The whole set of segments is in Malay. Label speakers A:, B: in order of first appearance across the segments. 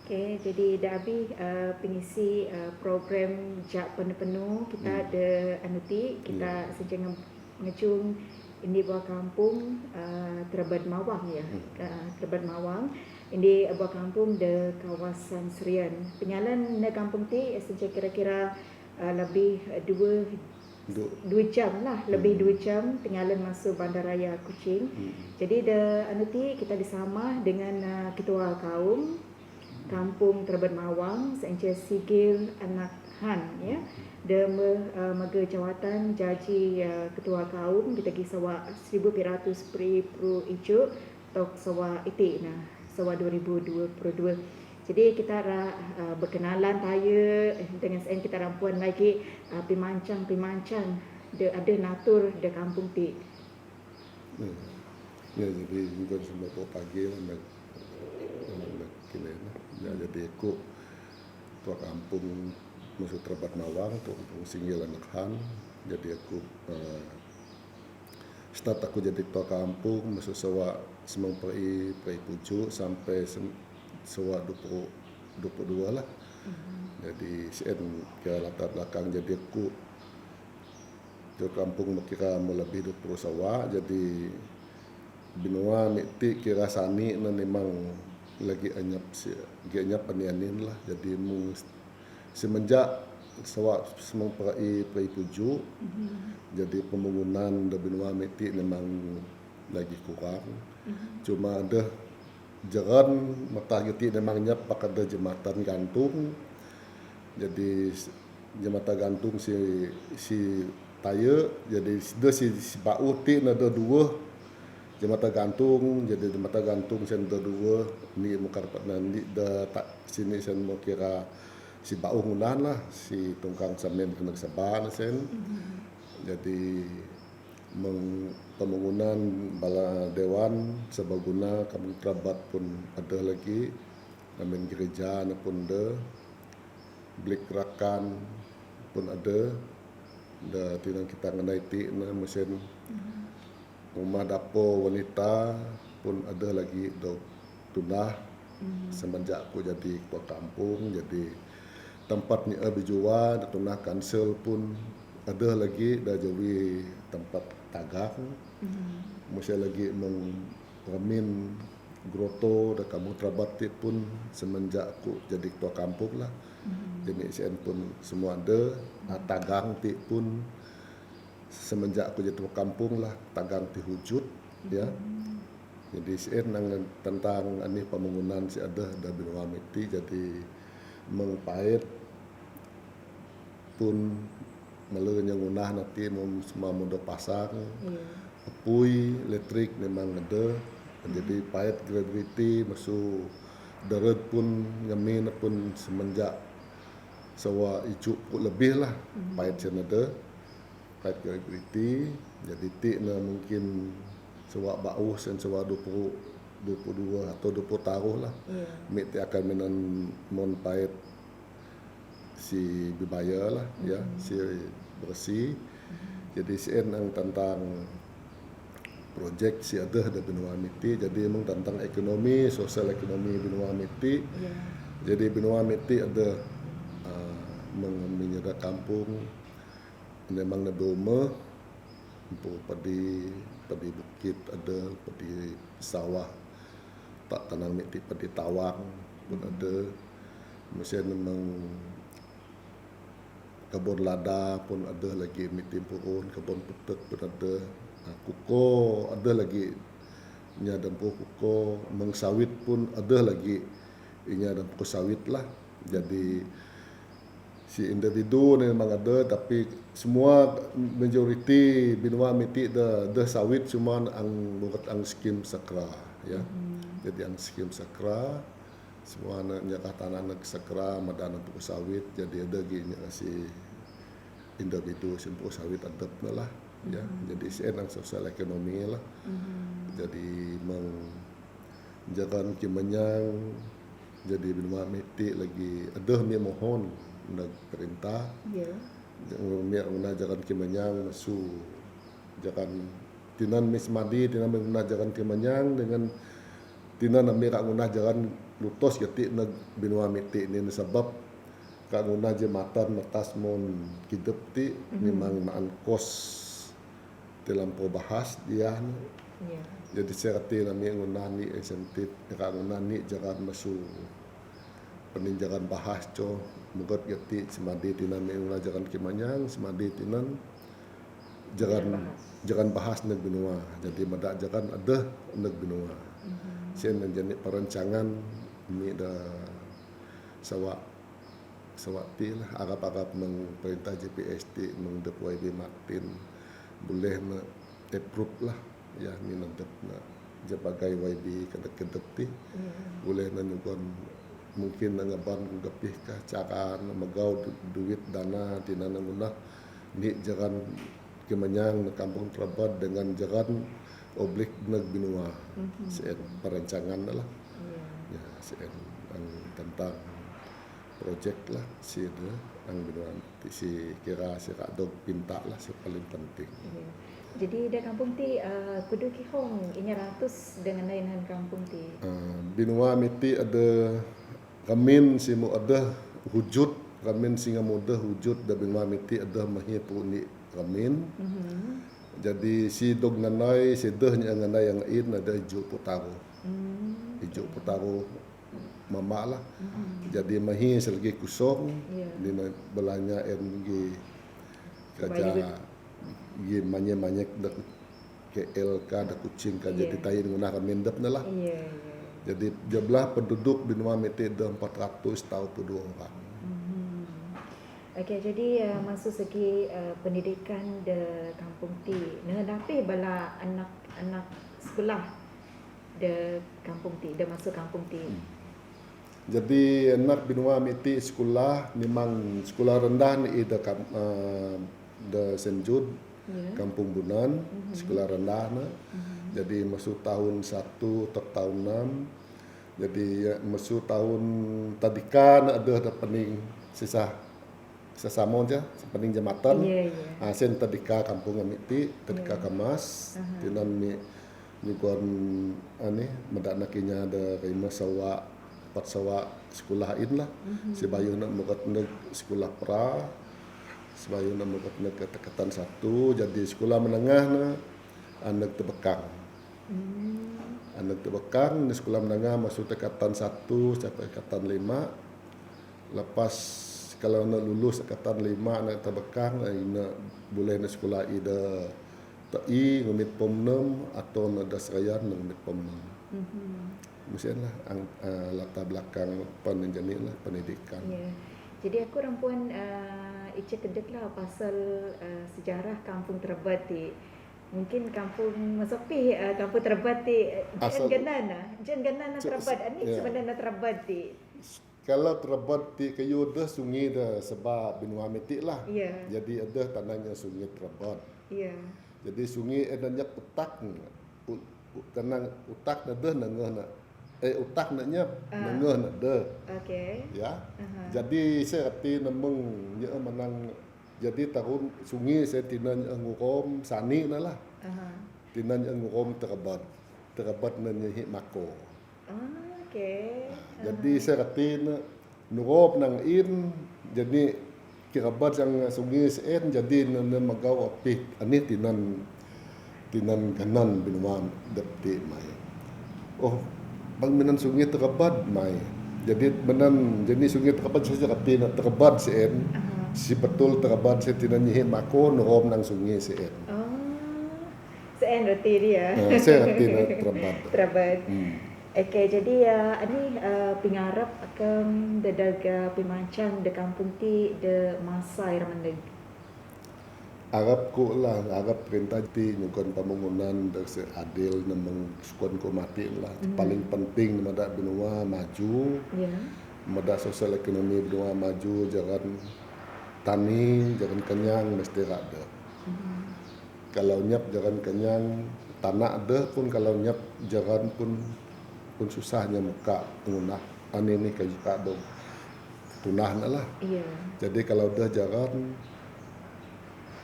A: Okay, jadi dah habis pengisi program jak penuh-penuh kita ada anuti kita sencang mengecung ini buah kampung Terabad Mawang ya. Terabad Mawang ini buah kampung de kawasan Serian. Penyalan ne kampung ti sencang kira-kira lebih dua jam lah, lebih 2 jam tinggalan masuk Bandaraya Kuching. Jadi the anuti kita disamah dengan ketua kaum Kampung Terabad Mawang Sanchez Sigil Anak Han ya. Dia maga jawatan jaji ketua kaum kita gi sawa 1,200 Pro Ijo tok sawa itik nah sawa 2022. Jadi kita berkenalan taya dengan sen kita rampuan lagi pimancang dia ada natur de kampung ti.
B: Ya jadi juga semua pagi lah kini ya jadi aku tua kampung masuk Terabad Mawang tu kampung Singgil Anak Han. Jadi aku start aku jadi tua kampung masuk sewa semang prai pucuk sampai sewa 22 lah. Jadi sen ke latar belakang jadi aku tua kampung kira lebih 20 sewa jadi benua miti kira sani na memang lagi anyap panianin lah. Jadi semenjak sewa semang prai puju jadi pembangunan da benua miti memang lagi kurang. Cuma ada jalan mata giti memang nyap pakai ada jembatan gantung. Jadi jembatan gantung si taya jadi si bau ti ada dua jembatan gantung. Jadi jembatan gantung sen ada dua ni muka dapat nanti da tak sini sen mau kira si bau ngunan lah si tungkang samen kena saban sen. Jadi pembangunan bala dewan sebaguna kampung Terabad pun ada lagi namen gereja pun ada blik rakan pun ada da tinang kita ngenai ti na mesin rumah dapur wanita pun ada lagi do tunah semenjak aku jadi ketua kampung. Jadi tempatnya bijua da tunah kansel pun ada lagi dah jadi tempat tagang. Masih lagi mengamin groto da kampung Terabad ti pun semenjak aku jadi ketua kampung lah. Jadi sen pun semua ada tagang ti pun semenjak aku jadi ketua kampung lah tagang ti hujud ya. Jadi sen tentang ani pembangunan si ada da benua miti jadi mengpait pun melenya ngunah nanti semua muda pasang apui elektrik memang ada. Jadi pait gravity masuk darat pun ngamin pun semenjak sewa ijuk lebih lah pait sen ada pait gravity. Jadi ti na mungkin sewa bau sen sewa 22 atau 20 taruh lah. Miti akan menan mon pait si bibaya lah ya si bersih. Jadi sen ang tentang projek si ada da benua miti. Jadi memang tentang ekonomi sosial ekonomi benua miti. Jadi benua miti ada menyerah kampung memang ada rumah padi bukit ada padi sawah tak tanam miti padi tawang pun ada. Mesin memang kebun lada pun ada lagi miti purun, kebun putek pun ada. Kuko ada lagi nya dampu kuko, mengsawit pun ada lagi inya dampu sawit lah. Jadi si individu memang ada tapi semua majoriti benua miti da sawit cuma buat ang skim sakra ya. Jadi ang skim sakra semua nyakah tanah nak sakra madana pokok sawit. Jadi ada gini si individu simpuk sawit adab lah ya. Jadi sen ang sosial ekonomi lah. Jadi menjaga kemenyang. Jadi benua miti lagi ada mi mohon nag perintah mi jagan kemenyang masu jagan tinan mismadi tinan mengguna jagan kemenyang dengan tinan amira ngunah jagan lutos gati nag benua miti ni sebab kanguna jematan matas mon kidep ti memang maan kos terlampau bahas dia.
A: Ya.
B: Jadi saya kata nami ngunani insentif kanguna ni jangan masuk peninjakan bahas co mugat gati semadi tinan nguna jangan kimanyang semadi tinan jangan bahas neg benua. Jadi madak jangan ada neg benua. Sian jadi perancangan ini dah sawati lah agap-agap nang perintah JPST nang dep YB Martin boleh na approve lah ya ni nang dep na sebagai YB kedep ti boleh na nyugon mungkin nang ngaban gapih ka cara na magau duit dana di nang ngunah ni jangan kemanyang na kampung Trabat dengan jangan oblik nag benua. Sen perancangan lah. Ya, sen ang tentang projek lah si dia ang benua si kira si Kak Dog pinta lah si paling penting.
A: Ya. Jadi da kampung ti kudu kihong inya ratus dengan lain kampung ti.
B: Benua miti ada kamin si mu ada hujud kamin singa muda hujud da benua miti ada mahi puni kamin. Jadi si dog nanai si deh nya nganai yang in ada hijau putaro. Hijau putaro mama lah. Jadi mahi selagi kusong di belanya NG kerja gi manye dak KLK dak kucing ka jadi tayin ngunah kamin dep lah. Jadi jumlah penduduk di Benua Miti ada 422 orang.
A: Okey, jadi masuk segi pendidikan di kampung ti. Nah, tapi bala anak-anak sekolah di kampung ti, dah masuk kampung ti.
B: Jadi anak Benua Miti sekolah memang sekolah rendah ni da Senjud, Kampung Bunan, sekolah rendah na. Jadi masuk tahun 1 atau tahun 6. Jadi masuk tahun tadika ada pening sisa sesama je pening jambatan. Sen tadika kampung Amiti, tadika Kamas, tinan ni kon ani madana kinya ada rima sawa pat sawa sekolah in lah. Sebayu nak mukat neg sekolah pra. Sebayu nak mukat neg ketekatan 1 jadi sekolah menengah na anak tebekang. Anak tebekang di sekolah menengah masuk tekatan 1 sampai tekatan 5. Lepas kalau nak lulus tekatan 5 anak tebekang nak boleh nak sekolah ida TI ngumit pom 6 atau nak dasrayan ngumit pom 6. Mestilah latar belakang pendidikan pendidikan.
A: Jadi aku rampuan Ica kedek lah pasal sejarah kampung Trabat ti. Mungkin kampung Masopi, kampung Trabat ti jen ganana Trabat ani sebenarnya Trabat ti.
B: Kalau Trabat ti kayu dah sungai dah sebab Benua Miti lah. Jadi ada tanahnya sungai Trabat. Jadi sungai adanya utak tanang utak dah nangah na utak naknya nangah na dah. Ya. Jadi saya kata namang nya menang jadi tahun sungai saya tinan ngurom sani na lah. Tinan ngurom Trabat nanya hit mako. Jadi saya kata ngurom nang in jadi kirabat yang sungai sen jadi nana magaw apit ani tinan kanan Benua depti mai. Oh, bang minan sungai Trabat mai. Jadi menan jadi sungai Trabat saya kata nak Trabat sen. Si betul Trabat saya tinan nyihin mako nurom nang sungai sen.
A: Sen roti dia.
B: Saya kata nak
A: Trabat. Okey, jadi ani pingarap akan dedaga pimancang de kampung ti de masa irmandeg.
B: Arab ko lah, Arab perintah ti nyugon pembangunan dari adil namang sukon ko mati lah. Paling penting mada benua maju. Mada sosial ekonomi benua maju, jangan tani, jangan kenyang mesti ada. Kalau nyap jangan kenyang, tanah ada pun kalau nyap jangan pun susahnya muka ngunah ani ni kayu kado tunah na lah. Jadi kalau dah jangan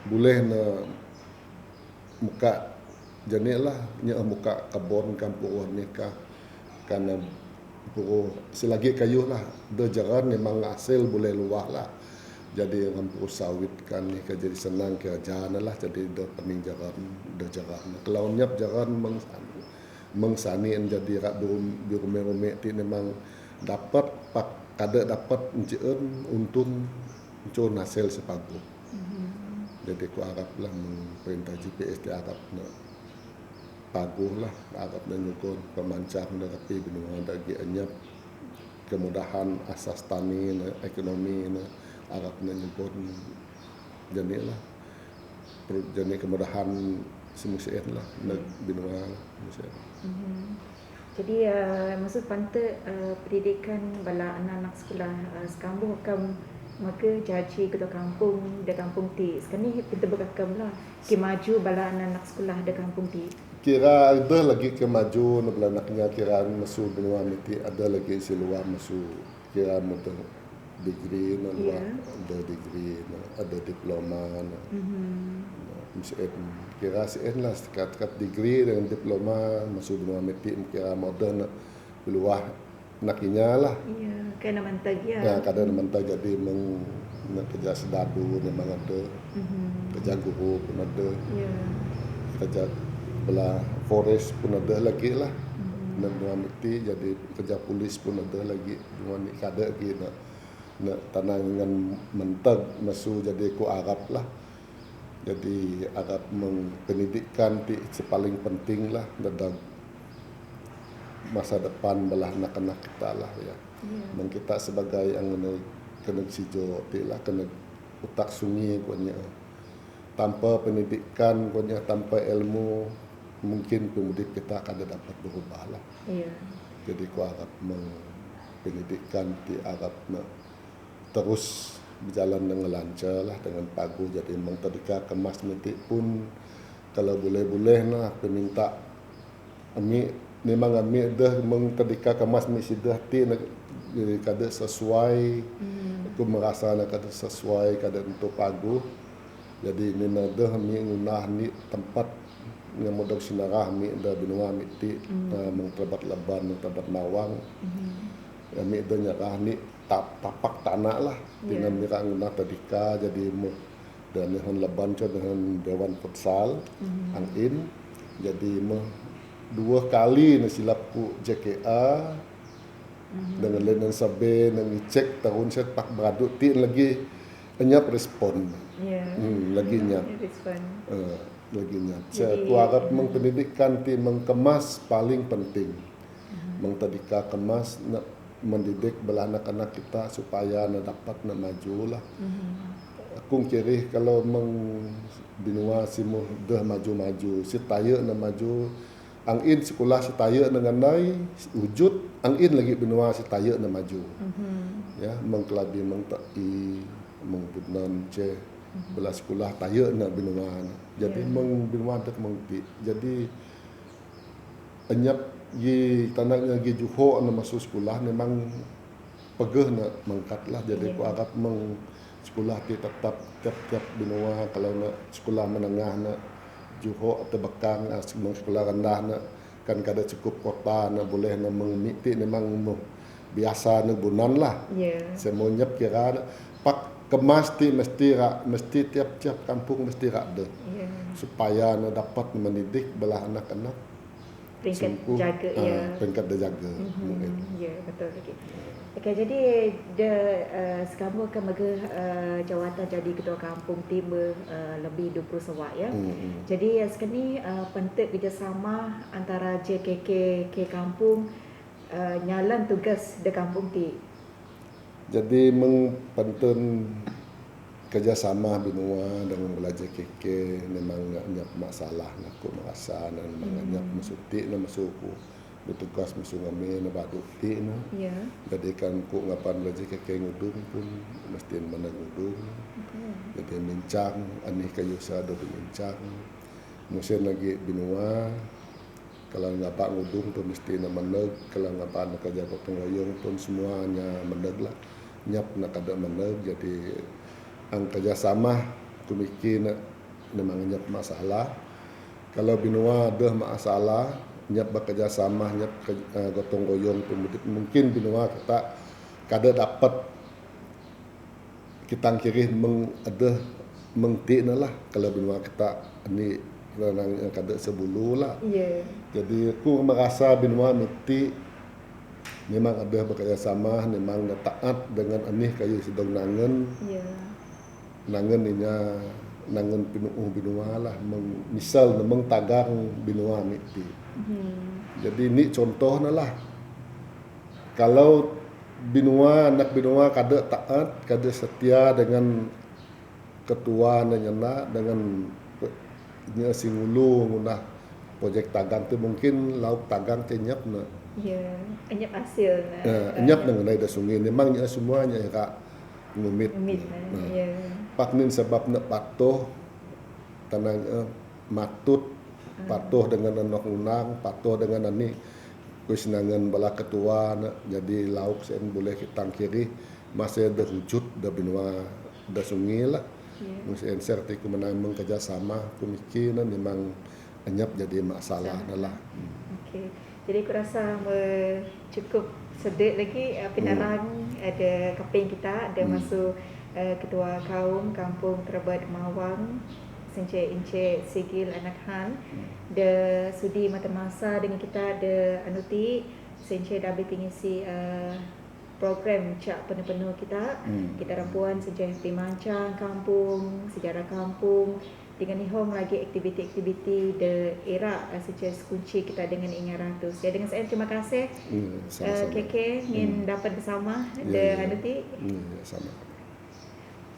B: boleh na muka janilah nya muka kabon kampung nikah karena puro selagi kayu lah de jaran memang hasil boleh luah lah. Jadi rampu sawit kan ni kan jadi senang kerja lah jadi de pening jaran de jaran. Kalau nyap jaran mengsani jadi rak biru ti memang dapat pak kada dapat enceen untun encun hasil sepagu. Jadi ku harap lah perintah GPS di harap na paguh lah harap na nyukun pemancang na tapi benua dagi anyap kemudahan asas tani na ekonomi na harap na nyukun jadi lah jadi kemudahan semusian lah na benua lah musim.
A: Jadi maksud pantau pendidikan bala anak-anak sekolah sekambuh akan maka jaji ketua kampung de kampung ti sekarang ni pintu berkakam lah ki maju bala anak-anak sekolah de kampung ti
B: kira ada lagi ke maju nak belanaknya kira masu benua miti ada lagi seluar masu kira mudah degree na luar ada degree na ada diploma na MCN kira CN lah sekat degree dengan diploma masu benua miti kira modern luar nakinya lah.
A: Iya, kena mantag ya.
B: Ya, kadang mantag jadi nak kerja sedadu memang ada. Kerja guru pun ada.
A: Iya.
B: Kerja belah forest pun ada lagi lah. Dan dua miti jadi kerja polis pun ada lagi. Dua ni kada lagi nak tanang dengan mentag masuk jadi ku Arab lah. Jadi Arab pendidikan ti sepaling penting lah dalam masa depan belah anak-anak kita lah ya. Dan kita sebagai yang kena sijo ti lah kena utak sunyi punya. Tanpa pendidikan punya tanpa ilmu mungkin pemudik kita akan dapat berubah lah.
A: Iya.
B: Jadi ku harap pendidikan ti Arab terus berjalan dengan lancar lah dengan pagu jadi memang tadika kemas nanti pun kalau boleh-boleh nah peminta ami memang ami dah memang tadika kemas mesti dah ti kada sesuai aku merasa nak kada sesuai kada untuk pagu jadi ni dah ami ngunah ni tempat yang modal sinarah mi dah benua mi ti meng terbat leban terbat mawang ami dah nyarah ni tapak tanah lah dengan mirang ngunah tadika jadi dan dengan leban dengan Dewan Futsal angin jadi dua kali na silapku JKA dengan Lenan Sabe dengan cek tahun set pak beraduk ti lagi nyap respon lagi nyap
A: respon
B: lagi nyap saya ku harap pendidikan ti mengkemas paling penting tadika kemas nak mendidik belah anak-anak kita supaya nak dapat nak maju lah. Aku kira kalau benua simu dah maju-maju, si taya nak maju, angin sekolah si taya dengan nai wujud, angin lagi benua si taya nak maju. Ya, mengkelabi mengtai, mengbunan je, belah sekolah taya nak benua. Jadi benua tak mengti. Jadi anyap di tanahnya di Johor nak masuk sekolah memang pegah nak mengkat lah jadi ku harap sekolah ti tetap tiap-tiap benua kalau nak sekolah menengah nak Johor atau Bekang sekolah rendah nak kan kada cukup kota nak boleh nak mengmiti memang biasa nak bunan lah semuanya kira pak kemas ti mesti tiap-tiap kampung mesti ada supaya nak dapat mendidik belah anak-anak
A: peringkat jaga
B: peringkat dia jaga mungkin.
A: Ya, betul lagi. Okey, jadi sekarang akan bagi jawatan jadi ketua kampung timur lebih 20 sewak ya. Jadi sekarang ni penting kerjasama antara JKK ke kampung nyalan tugas di kampung ti.
B: Jadi penting kerjasama benua dengan belajar KK memang banyak masalah nak aku merasa dan banyak masuti nak masukku bertugas masuk kami nak baduk ti na jadi kan ku ngapan belajar KK ngudung pun mesti mana ngudung jadi bincang ani kayu sada bincang musim lagi benua kalau ngapak ngudung tu mesti nak meneg kalau ngapan nak kerja gotong royong pun semuanya meneg lah nyap nak ada meneg jadi ang kerjasama aku mikir memang banyak masalah. Kalau benua ada masalah, nyap bekerjasama, nyap gotong royong mungkin benua kita kada dapat kita kiri ada mengti lah kalau benua kita ini yang kada sebulu lah.
A: Ya.
B: Jadi aku merasa benua mesti memang ada bekerjasama, memang taat dengan anih kayu sedang nangan.
A: Ya.
B: Nangan inya nangan pinuuh benua lah misal memang tagang benua miti. Jadi ini contohnya lah kalau benua anak benua kada taat kada setia dengan ketua nanyana dengan nya singulu ngunah projek tagang tu mungkin lauk tagang tenyap na.
A: Ya, enyap hasil na.
B: Enyap nang nai da sungai memang nya semuanya ka ngumit.
A: Ya.
B: Paknin sebab nak patuh tanang matut patuh dengan anak unang patuh dengan ani kusinangan bala ketua na, jadi lauk sen boleh kita kiri masih ada wujud da benua da sungai lah. Mesti serti ku menang kerjasama kumikiran memang enyap jadi masalah adalah.
A: Okey. Jadi aku rasa cukup sedek lagi penerang ada kaping kita ada masuk ketua kaum kampung Terabat Mawang Encik Sigil Anak Han de sudi mata masa dengan kita de anuti Encik dah pengisi program cak penuh-penuh kita kita rampuan sejarah pimancang kampung sejarah kampung dengan ihong lagi aktiviti-aktiviti de era sejarah kunci kita dengan Ingat Ratus. Ya dengan saya terima kasih KK ingin dapat bersama de anuti.
B: Sama.